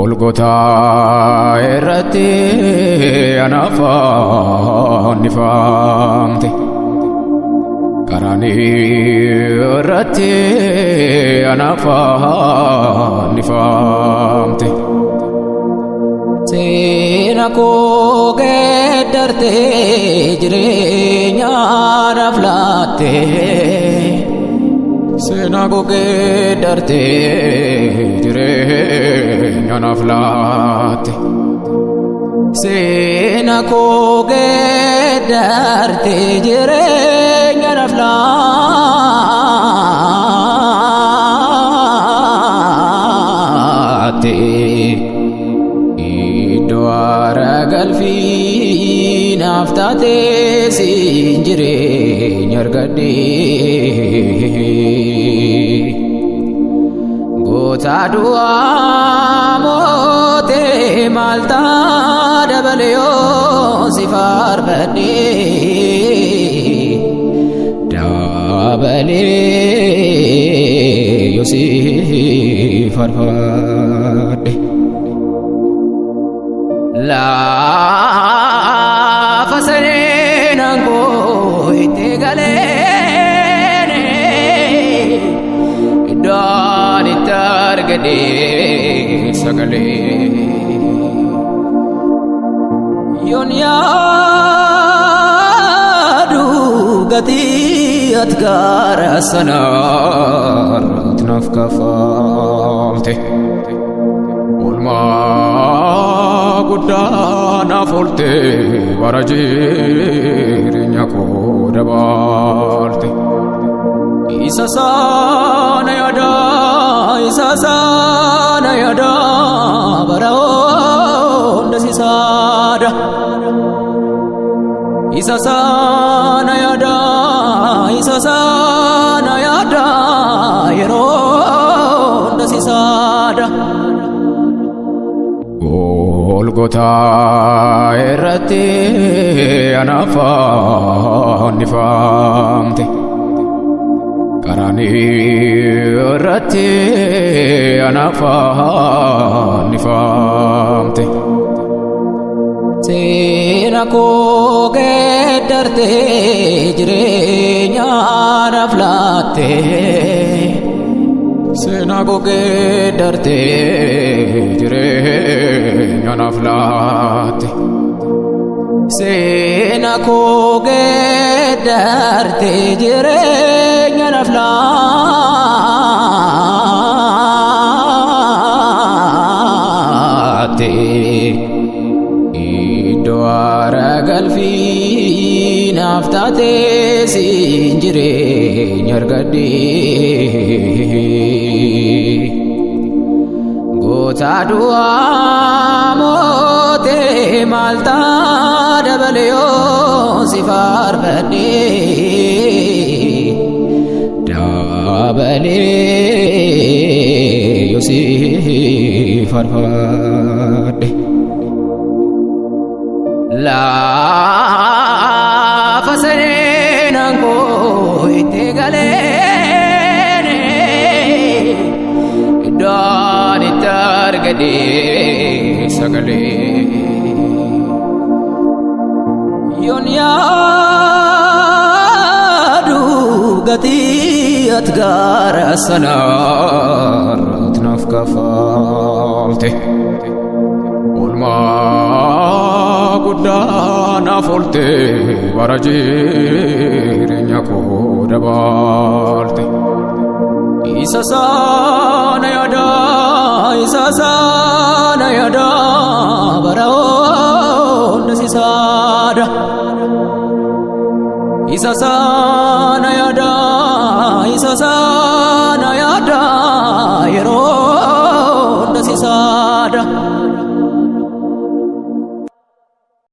Golgothaa irratti anaaf fannifamte Qaraanii irratti anaaf fannifamte Seena koo geeddartee jireenya naaf laatte Seena koo geeddartee jireenya naaf laatte Seena koo geeddartee jireenya naaf laatte Iddoo aara galfii naaf taatee siin jireenya argadhee Goota du'aa mootee maal ta'a dabalee yoo si faarfadhee dabalee yoo si faarfadhee Laafa seenaan koo itti galeene iddoon itti argadhee sagalee yoon yaadu gatii ati gaara sanarratti naaf kaffalte Oolmaa guddaa naaf oolte bara jireenya koo dabaalte Isa sana yaada bara hunda si saada Isa sana yaada yeroo hunda si saada Golgothaa irratti anaaf fannifamte Qaraanii irratti anaaf fannifamte Seena koo geeddartee jireenya naaf laatte Seena koo geeddartee jireenya naaf laatte Seena koo geeddartee jireenya naaf laatte Iddoo aara galfii naaf taatee siin jireenya argadhee Goota du'aa mootee maal ta'a dabalee yoo si faarfadhee dabalee yoo si faarfadhee Laafa seenaan koo itti galeene iddoon itti argadhee sagalee yoon yaadu gatii ati gaara sanarratti naaf kaffalte Oolmaa guddaa naaf oolte bara jireenya koo dabaalte Isa sana yaada bara hunda si saada Isa sana yaada yeroo hunda si saada